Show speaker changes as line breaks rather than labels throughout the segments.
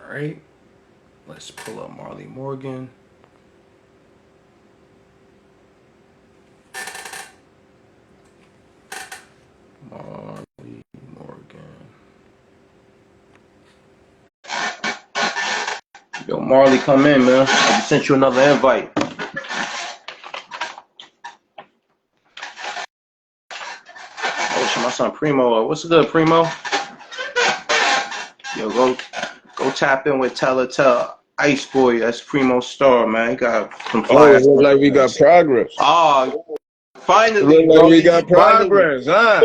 right, let's pull up Marley Morgan. Marley Morgan. Yo, Marley, come in, man. I just sent you another invite. Oh, shit, my son Primo. What's good, Primo? Yo, go tap in with Tell Ice Boy. That's Primo Star, man. He got some
Oh,
fly
it
ass.
look like we got progress.
Oh,
It
finally,
look like
bro.
we got progress, huh?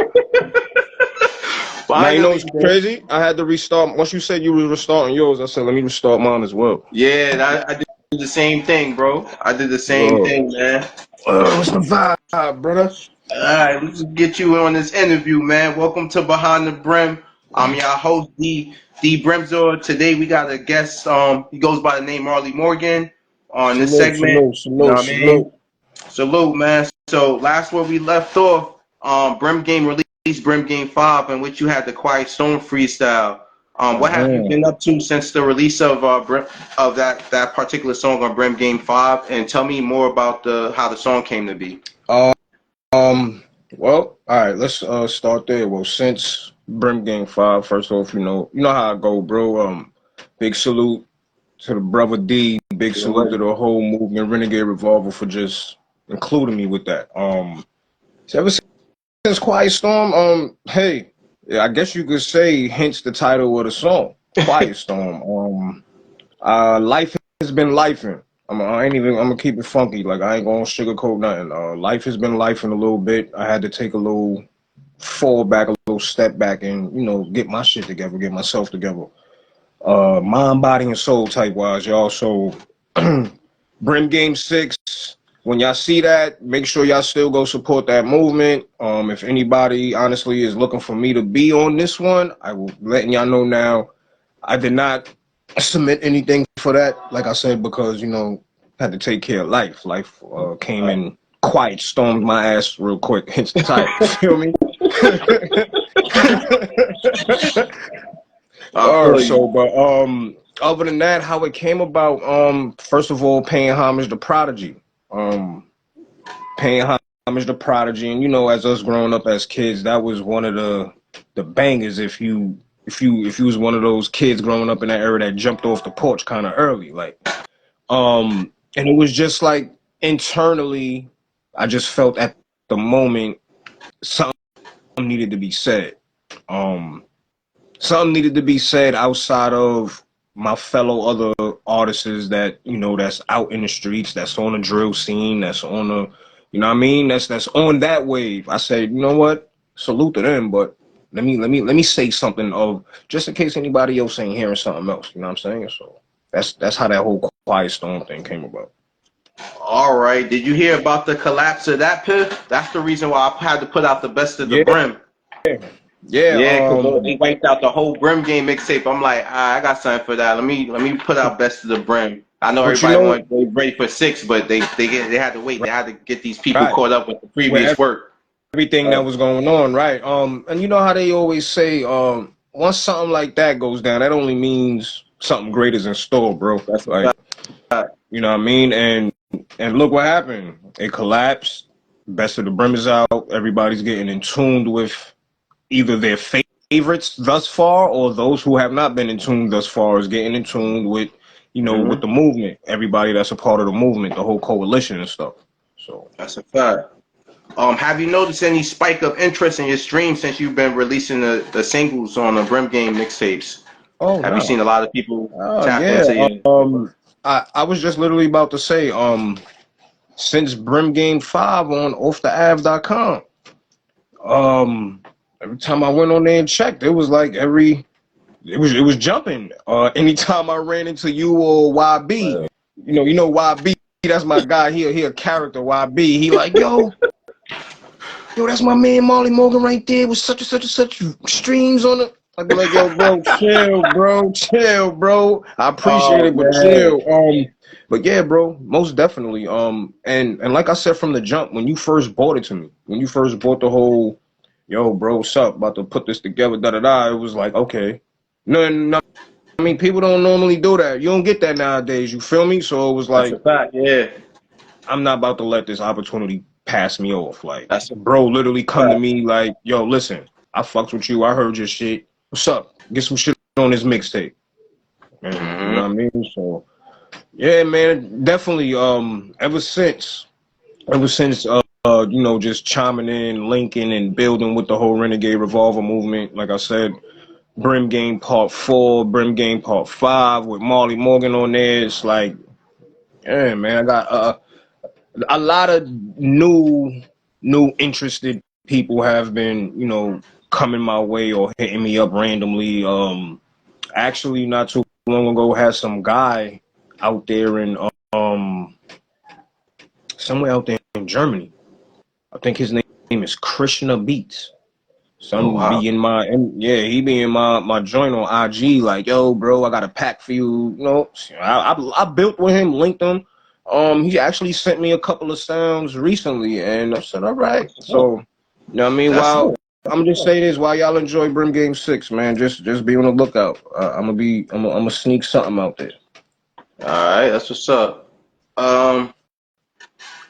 Now, you know
Finally,
what's
bro.
crazy? I had to restart. Once you said you were restarting yours, I said, let me restart mine as well.
Yeah, I did the same thing, bro. I did the same
Whoa.
thing, man.
What's the vibe, brother?
All right, let's get you on this interview, man. Welcome to Behind the Brim. I'm your host, D Brimzor. Today we got a guest. He goes by the name Marley Morgan on this
Salute,
segment.
salute,
You know
salute,
what I mean?
salute.
Salute, man. So last where we left off, Brim Game released Brim Game 5, in which you had the Quiet Storm freestyle. What have you been up to since the release of of that particular song on Brim Game 5? And tell me more about how the song came to be.
Um, well, all right, let's start there. Well, since Brim Gang 5, first off, you know how I go, bro. Big salute to the brother D. Big salute to the whole movement, Renegade Revolver, for just including me with that. So ever since Quiet Storm, hey, yeah, I guess you could say, hence the title of the song, Quiet Storm. Life has been lifing. I ain't even. I'm gonna keep it funky. Like, I ain't gonna sugarcoat nothing. Life has been lifing a little bit. I had to take a little fall back, a little step back, and get my shit together, get myself together. Mind, body, and soul type wise, y'all. So, Brim Game 6. When y'all see that, make sure y'all still go support that movement. If anybody honestly is looking for me to be on this one, I will letting y'all know now. I did not submit anything for that, like I said, because had to take care of life. Life came in quiet, stormed my ass real quick. Hence the title. You feel me?
I feel you.
Other than that, how it came about, first of all, paying homage to Prodigy. Paying homage to Prodigy, and as us growing up as kids, that was one of the bangers. If you was one of those kids growing up in that era that jumped off the porch kind of early, like, and it was just like internally, I just felt at the moment something needed to be said. Um, Something needed to be said outside of my fellow other artists that's out in the streets, that's on the drill scene, that's on the, what I mean, that's on that wave. I said, you know what, salute to them, but let me say something of, just in case anybody else ain't hearing something else. You know what I'm saying? So that's how that whole Quiet Storm thing came about.
All right. Did you hear about the collapse of that piff? That's the reason why I had to put out the best of the
Yeah,
Brim.
yeah.
Yeah, because they wiped out the whole Brim Game mixtape. I'm like, I got something for that. Let me put out best of the Brim. I know
But
everybody wanted to be ready for 6, but they had to wait. They had to get these people
right,
caught up with the previous
where
work.
everything that was going on, right? And you know how they always say, once something like that goes down, that only means something great is in store, bro.
That's a
Like,
fact.
you know what I mean? And look what happened. It collapsed. Best of the Brim is out. Everybody's getting in tune with either their favorites thus far, or those who have not been in tune thus far is getting in tune with, with the movement. Everybody that's a part of the movement, the whole coalition and stuff. So
That's a fact. Have you noticed any spike of interest in your stream since you've been releasing the singles on the Brim Game mixtapes?
oh
Have you
no.
seen a lot of people
Oh
tap
yeah.
into you?
I was just literally about to say, since Brim Game 5 on offtheav.com, every time I went on there and checked, it was like it was jumping. Anytime I ran into you or YB, you know YB, that's my guy. He a character. YB, he like, yo, that's my man Marley Morgan right there with such and such and such streams on it. I'd be like, yo, bro, chill, bro. I appreciate
Oh
it, but
man.
chill. But yeah, bro, most definitely. And like I said from the jump, when you first bought it to me, when you first bought the whole, yo, bro, what's up? About to put this together, da da da. It was like, okay, nothing mean, people don't normally do that. You don't get that nowadays. You feel me? So it was
That's
like,
a fact. Yeah.
I'm not about to let this opportunity pass me off. Like,
That's a
bro, literally come to
fact.
me like, yo, listen, I fucked with you. I heard your shit. What's up? Get some shit on this mixtape. And you know what I mean? So yeah, man, definitely. You know, just chiming in, linking, and building with the whole Renegade Revolver movement. Like I said, Brim Game Part 4, Brim Game Part 5 with Marley Morgan on there. It's like, yeah, man, I got a lot of new interested people have been, you know, coming my way or hitting me up randomly. Actually, not too long ago, had some guy out there in somewhere out there in Germany. I think his name is Krishna Beats.
Oh
Some
wow.
be in my, and yeah, he be in my joint on IG. Like, yo, bro, I got a pack for you. You know, I built with him, linked him. He actually sent me a couple of sounds recently, and I said, all right.
Oh,
So, you know what I mean?
that's
While
it.
I'm just saying this, while y'all enjoy Brim Game 6, man, just be on the lookout. I'm gonna sneak something out there.
All right, that's what's up. Um,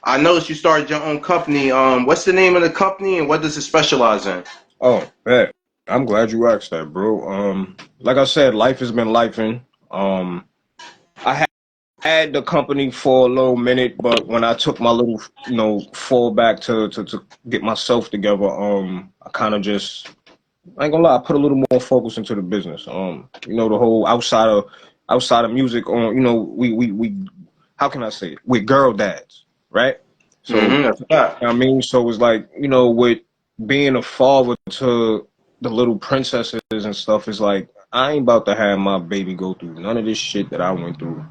I noticed you started your own company. What's the name of the company and what does it specialize in?
Oh, bet. I'm glad you asked that, bro. Like I said, life has been lifing. I had the company for a little minute, but when I took my little, you know, fall back to get myself together, I kind of just, I ain't gonna lie, I put a little more focus into the business. You know, the whole outside of music, on, you know, we how can I say it? We're girl dads, right? So,
That's a fact.
I mean, so it's like, you know, with being a father to the little princesses and stuff, is like, I ain't about to have my baby go through none of this shit that I went through.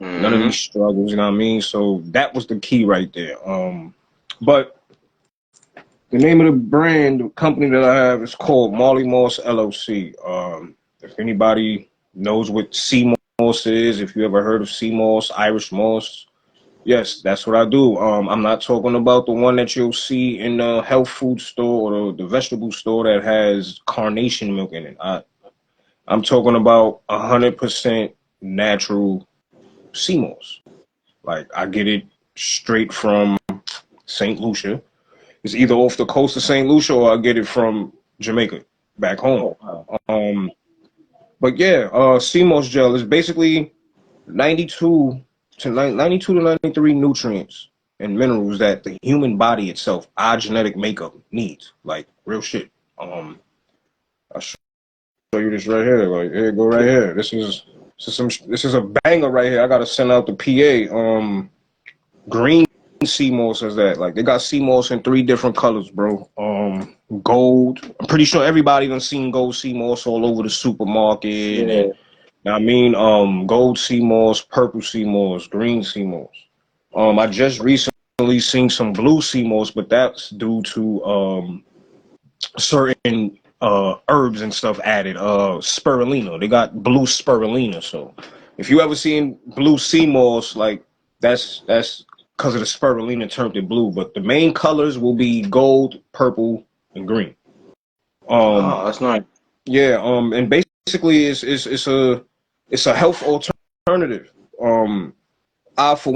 None of
Mm-hmm.
these struggles, you know what I mean? So that was the key right there. But the name of the brand, the company that I have is called Marley Moss LLC. If anybody knows what sea moss is, if you ever heard of sea moss, Irish moss, yes, that's what I do. I'm not talking about the one that you'll see in the health food store or the vegetable store that has carnation milk in it. I'm talking about 100% natural sea moss. Like, I get it straight from St. Lucia. It's either off the coast of St. Lucia or I get it from Jamaica back home.
Oh wow.
Um, but yeah, CMOS gel is basically 92 to 93 nutrients and minerals that the human body itself, our genetic makeup, needs. Like, real shit. I'll show you this right here. Like, here, go right here. This is a banger right here. I gotta send out the PA. Green sea moss is that. Like, they got sea moss in 3 different colors, bro. Gold. I'm pretty sure everybody done seen gold sea moss all over the supermarket,
Yeah.
and I mean, gold sea moss, purple sea moss, green sea moss. I just recently seen some blue sea moss, but that's due to certain herbs and stuff added. Spirulina. They got blue spirulina. So if you ever seen blue sea moss, like, that's because of the spirulina turned it blue. But the main colors will be gold, purple, and green. Um,
Oh, that's nice.
yeah. And basically, it's a health alternative. I, for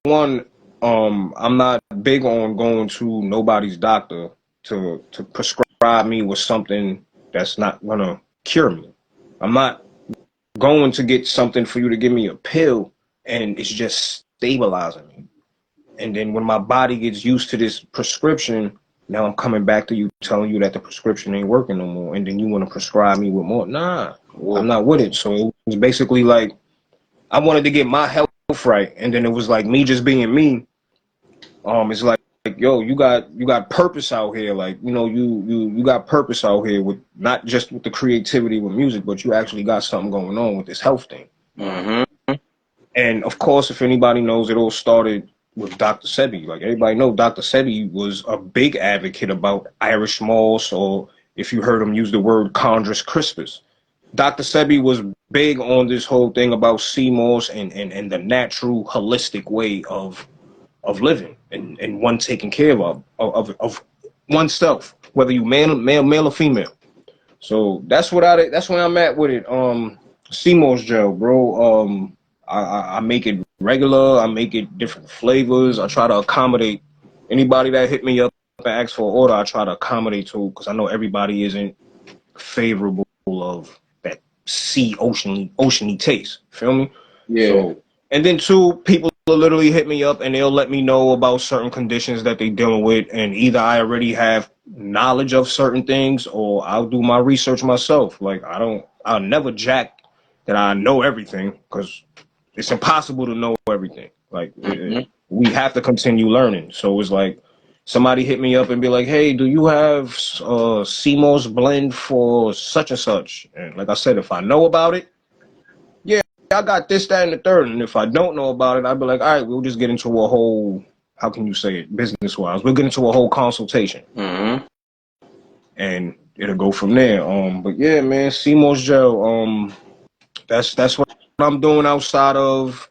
one, I'm not big on going to nobody's doctor to prescribe me with something that's not gonna cure me. I'm not going to get something for you to give me a pill and it's just stabilizing me. And then when my body gets used to this prescription, now I'm coming back to you telling you that the prescription ain't working no more, and then you want to prescribe me with more. Nah, I'm
Well,
not with it. So it was basically like, I wanted to get my health right, and then it was like me just being me. It's like, yo, you got purpose out here. Like, you know, you got purpose out here with not just with the creativity with music, but you actually got something going on with this health thing.
mm-hmm.
And of course, if anybody knows, it all started with Dr. Sebi. Like, everybody know, Dr. Sebi was a big advocate about Irish moss, or if you heard him use the word Chondrus crispus. Dr. Sebi was big on this whole thing about sea moss and the natural, holistic way of living, and one taking care of oneself, whether you male or female. So that's where I'm at with it. CMOS gel, bro. I make it regular. I make it different flavors. I try to accommodate anybody that hit me up and ask for an order. I try to accommodate to because I know everybody isn't favorable of that oceany taste. Feel me?
Yeah.
So, and then two, people will literally hit me up and they'll let me know about certain conditions that they dealing with, and either I already have knowledge of certain things or I'll do my research myself. Like I'll never jack that I know everything because it's impossible to know everything. Like we have to continue learning. So it's like somebody hit me up and be like, "Hey, do you have CMOS blend for such and such?" And like I said, if I know about it, yeah, I got this, that, and the third. And if I don't know about it, I'd be like, "All right, we'll just get into a whole, how can you say it, business wise? We'll get into a whole consultation, and it'll go from there." But yeah, man, CMOS gel. That's what I'm doing outside of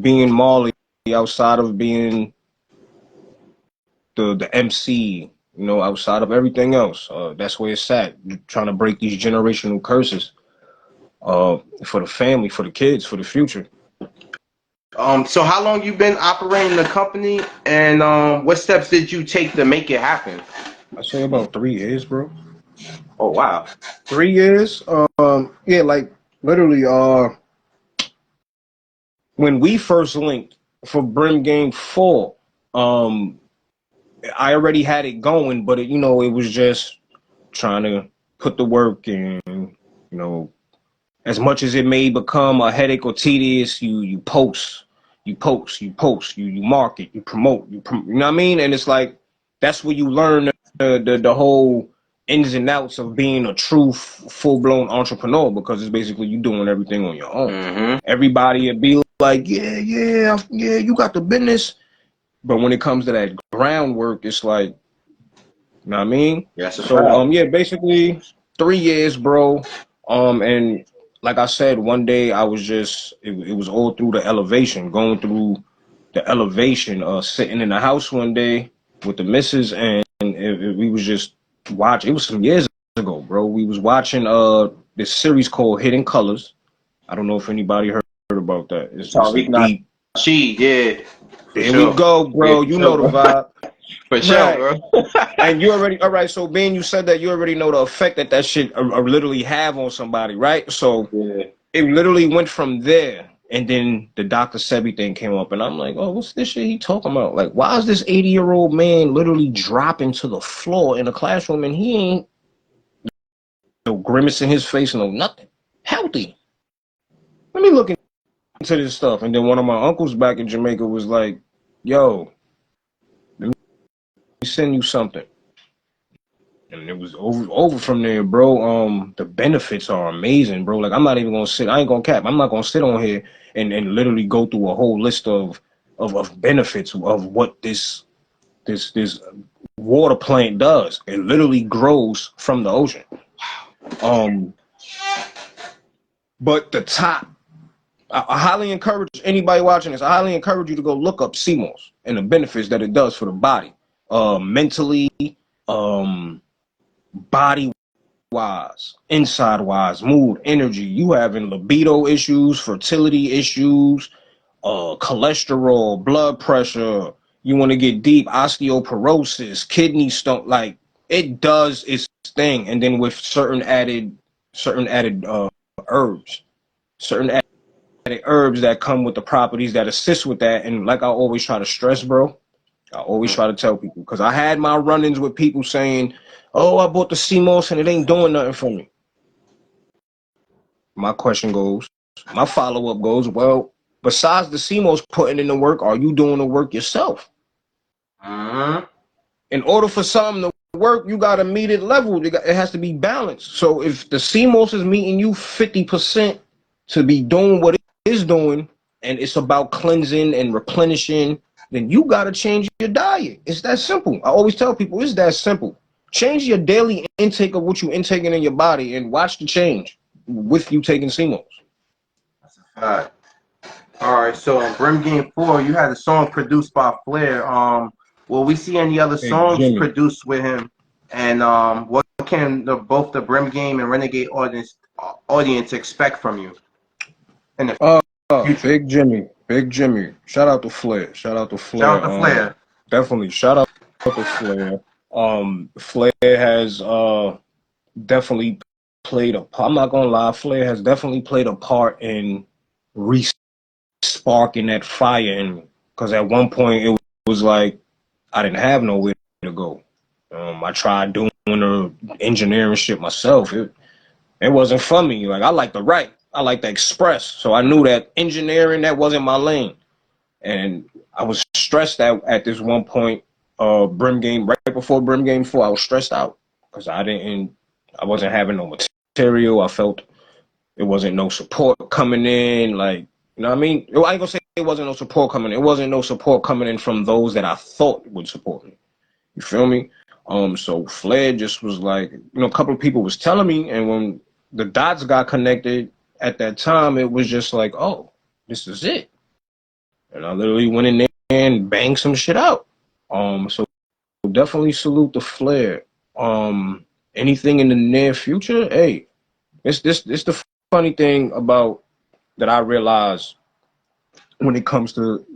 being Marley, outside of being the MC, you know, outside of everything else. That's where it's at. Trying to break these generational curses for the family, for the kids, for the future.
So how long you been operating the company, and what steps did you take to make it happen?
I say about 3 years, bro.
Oh wow.
3 years. Yeah, like literally. When we first linked for Brim Game 4, I already had it going, but it was just trying to put the work in. You know, as much as it may become a headache or tedious, you post, you market, you promote, you know what I mean? And it's like that's where you learn the whole ins and outs of being a true full blown entrepreneur, because it's basically you doing everything on your own. Everybody would be like, yeah, you got the business, but when it comes to that groundwork, it's like, you know what I mean?
Yes, a
So
fact.
yeah, basically 3 years, bro. And like I said, one day I was just it was all through the elevation, going through the elevation, sitting in the house one day with the missus, and we was just watching. It was some years ago, bro. We was watching this series called Hidden Colors. I don't know if anybody heard about that. It's a
Tariq Nasheed,
deep.
yeah, for
There we
sure.
go,
Yeah,
bro.
for
You
sure,
know the
bro.
vibe.
For sure,
Right.
bro.
And you already, all right, so being you said that, you already know the effect that shit literally have on somebody, right? So
Yeah.
it literally went from there. And then the Dr. Sebi thing came up, and I'm like, oh, what's this shit he talking about? Like, why is this 80-year-old man literally dropping to the floor in a classroom and he ain't no grimace in his face, no nothing? Healthy. Let me look into this stuff. And then one of my uncles back in Jamaica was like, yo, let me send you something. And it was over from there, bro. The benefits are amazing, bro. Like I'm not even gonna sit. I ain't gonna cap. I'm not gonna sit on here and literally go through a whole list of benefits of what this water plant does. It literally grows from the ocean. Um, but the top, I highly encourage anybody watching this. I highly encourage you to go look up CMOS and the benefits that it does for the body, mentally, body wise, inside wise, mood, energy. You having libido issues, fertility issues, cholesterol, blood pressure. You want to get deep, osteoporosis, kidney stone. Like it does its thing, and then with certain added herbs, certain added herbs that come with the properties that assist with that. And like I always try to stress, bro, I always try to tell people, because I had my run-ins with people saying, "Oh, I bought the CMOS and it ain't doing nothing for me." My question goes, my follow-up goes, well, besides the CMOS putting in the work, are you doing the work yourself? In order for something to work, you got to meet it level. It has to be balanced. So if the CMOS is meeting you 50% to be doing what it is doing, and it's about cleansing and replenishing, then you got to change your diet. It's that simple. I always tell people it's that simple. Change your daily intake of what you're intaking in your body and watch the change with you taking CMOS.
All right. All right. So on Brim Game 4, you had a song produced by Flair. Will we see any other
Hey,
songs
Jimmy.
produced with him? And what can both the Brim Game and Renegade audience expect from you? in the future?
Big Jimmy. Big Jimmy. Shout out to Flair. Shout out to
Shout
Flair.
out to Flair.
Definitely. Shout out to Flair. Flair has definitely played a part. I'm not gonna lie, Flair has definitely played a part in re-sparking that fire in me. Because at one point it was like I didn't have nowhere to go. I tried doing the engineering shit myself. It wasn't for me. Like, I like to write. I like to express. So I knew that engineering, that wasn't my lane. And I was stressed out at this one point, Brim game, right before Brim game 4, I was stressed out because I wasn't having no material. I felt it wasn't no support coming in. Like, you know what I mean? I ain't gonna say it wasn't no support coming in. It wasn't no support coming in from those that I thought would support me. You feel me? So Flair just was like, a couple of people was telling me, and when the dots got connected at that time, it was just like, oh, this is it. And I literally went in there and banged some shit out. So definitely salute the Flair. Anything in the near future, hey, it's the funny thing about that I realize when it comes to,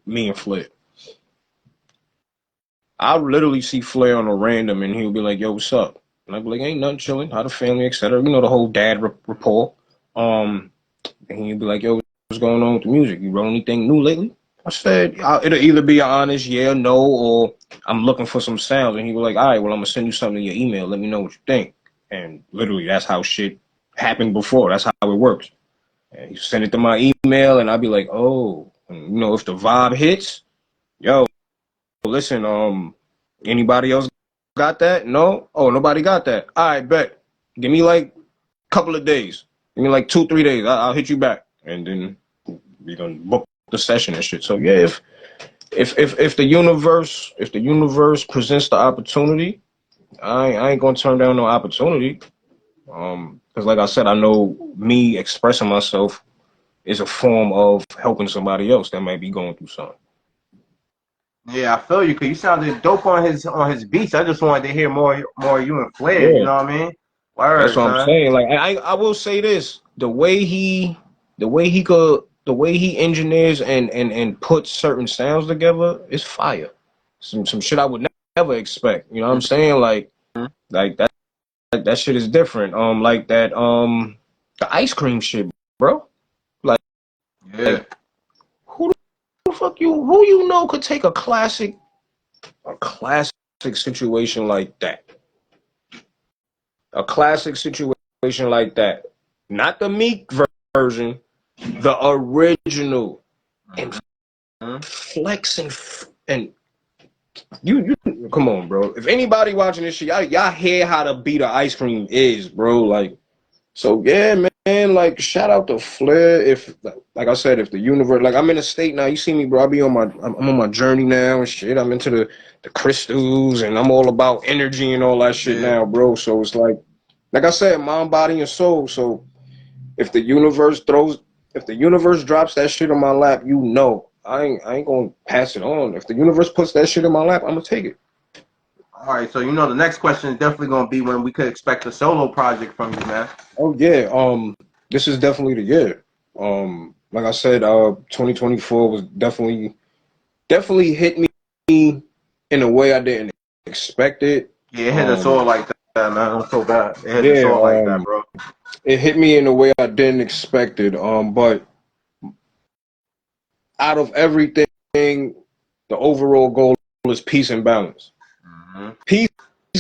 me and Flair. I'll literally see Flair on a random and he'll be like, yo, what's up? And I'll be like, ain't nothing, chilling, how the family, etc. The whole dad rapport. And he'll be like, yo, what's going on with the music? You wrote anything new lately? I said, it'll either be an honest yeah, no, or I'm looking for some sounds. And he was like, all right, well, I'm going to send you something in your email. Let me know what you think. And literally, that's how shit happened before. That's how it works. And he send it to my email, and I'll be like, oh, and, if the vibe hits, yo, listen, anybody else got that? No? Oh, nobody got that. All right, bet. Give me like a couple of days. Give me like 2-3 days. I'll hit you back. And then we gonna book the session and shit. So yeah, if the universe presents the opportunity, I ain't gonna turn down no opportunity. Because like I said, I know me expressing myself is a form of helping somebody else that might be going through something.
Yeah, I feel you, cause you sounded dope on his beats. I just wanted to hear more you and Flair. You
Yeah,
know what I mean?
that's
Word,
what I'm
son.
saying. Like I will say this: the way he engineers and puts certain sounds together is fire. Some shit I would never expect. You know what I'm saying? Like that shit is different. Like that the ice cream shit, bro. Like,
Yeah.
like who the fuck who could take a classic situation like that. A classic situation like that. Not the Meek version, the original. And flex and you come on, bro. If anybody watching this shit, y'all hear how to beat an ice cream is, bro. Like, so yeah, man. Like, shout out to Flair. If, like I said, if the universe, like, I'm in a state now. You see me, bro. I'm on my journey now and shit. I'm into the crystals and I'm all about energy and all that shit now, bro. So it's like I said, mind, body, and soul. So if the universe drops that shit on my lap, I ain't gonna pass it on. If the universe puts that shit in my lap, I'm gonna take it.
All right, so the next question is definitely gonna be when we could expect a solo project from you, man.
Oh yeah, this is definitely the year. Like I said, 2024 was definitely hit me in a way I didn't expect it.
Yeah, it hit us all like that, man. I'm so bad. It hit us
Yeah,
all like that, bro.
it hit me in a way I didn't expect it. But out of everything, the overall goal is peace and balance.
Mm-hmm.
Peace,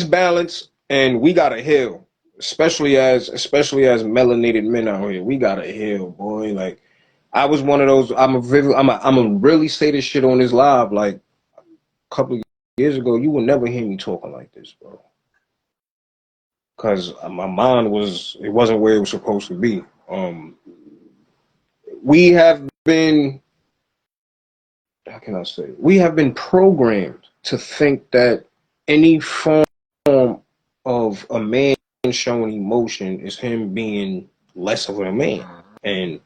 balance, and we gotta heal. Especially as melanated men out here, we gotta heal, boy. Like, I was one of those. I'm a really say this shit on this live. Like, a couple of years ago, you would never hear me talking like this, bro. Cause my mind wasn't where it was supposed to be. We have been, how can I say? We have been programmed to think that any form of a man showing emotion is him being less of a man. And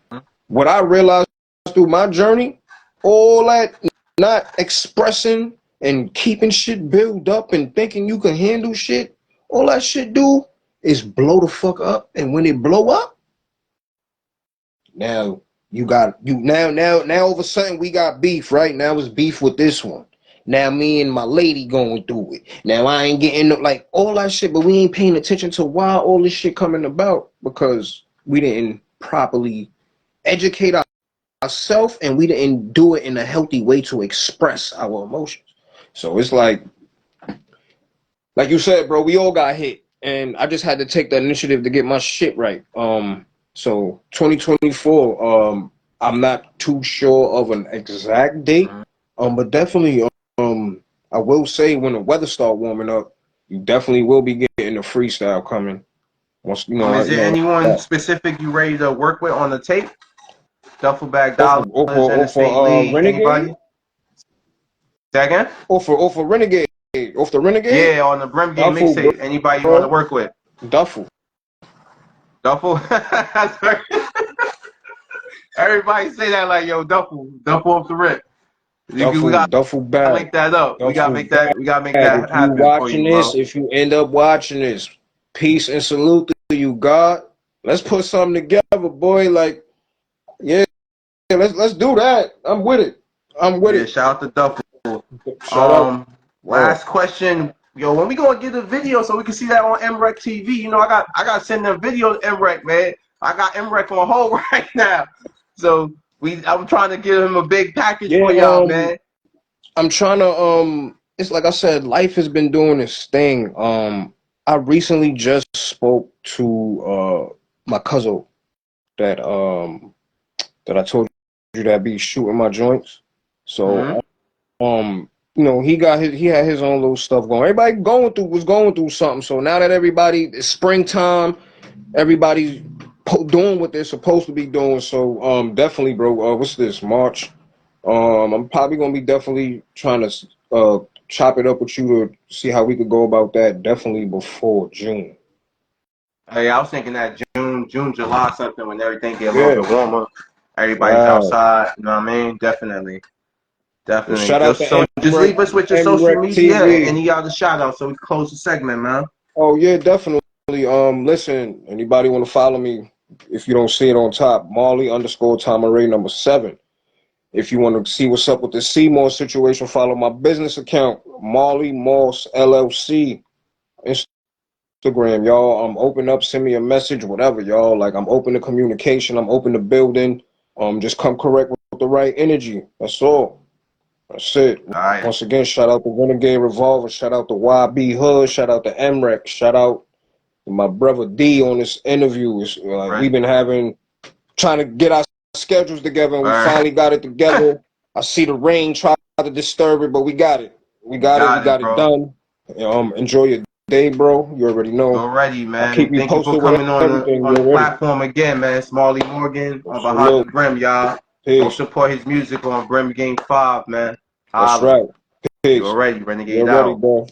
what I realized through my journey, all that not expressing and keeping shit built up and thinking you can handle shit, all that shit do is blow the fuck up. And when it blow up, now You now all of a sudden we got beef, right? Now it's beef with this one. Now me and my lady going through it. Now I ain't getting like all that shit, but we ain't paying attention to why all this shit coming about, because we didn't properly educate ourselves, and we didn't do it in a healthy way to express our emotions. So it's like you said, bro, we all got hit, and I just had to take the initiative to get my shit right. So 2024, I'm not too sure of an exact date, but definitely, I will say when the weather start warming up, you definitely will be getting a freestyle coming. Once
Is there anyone specific you ready to work with on the tape? Duffel Bag Dollars, Interstate Lee,
Renegade?
anybody? Say again?
Off for Renegade. Off the Renegade?
Yeah, on the Brim Game
Duffel,
mixtape. Anybody you want to work with?
Duffel.
Everybody say that like, yo, Duffel off the rip.
Duffel bag.
Link that up. We gotta make that
If you
happen for
watching
you, bro.
this, if you end up watching this, peace and salute to you, God. Let's put something together, boy. Like, yeah, let's do that. I'm with it.
Shout out to Duffel.
Shout out.
Last question. Yo, when we gonna get the video so we can see that on mrecktv? You know, I got to send a video to mrek, man. I got mrek on hold right now. So I'm trying to give him a big package for y'all, man.
I'm trying to it's like I said, life has been doing its thing. I recently just spoke to my cousin that I told you that be shooting my joints. So you know, he had his own little stuff going. Everybody was going through something. So now that it's springtime, everybody's doing what they're supposed to be doing. So definitely, bro. What's this, March? I'm probably gonna be definitely trying to chop it up with you to see how we could go about that. Definitely before June.
Hey, I was thinking that June, July, something when everything get a little bit warmer. Everybody's outside. You know what I mean? Definitely.
Shout out to
just leave us with your social media
TV.
and any other shout out so we can close the segment, man.
Oh yeah, definitely. Listen, anybody want to follow me? If you don't see it on top, Marley_Tom number 7. If you want to see what's up with the Seymour situation, follow my business account, Marley Moss LLC, Instagram, y'all. I'm open up, send me a message, whatever, y'all. Like, I'm open to communication. I'm open to building. Just come correct with the right energy. That's all. That's it.
All right.
Once again, shout out to Renegade Revolver. Shout out to YB Hood. Shout out to mrek. Shout out to my brother D on this interview. It's, we've been trying to get our schedules together, and we finally got it together. I see the rain try to disturb it, but we got it. We got it done. Enjoy your day, bro. You already know.
Already, man.
I'll keep you
Thank you for coming on the platform again, man. It's Marley Morgan on behalf of Brim, y'all. Go support his music on Brim Game 5, man.
That's right.
You already, Renegade out.
Bro.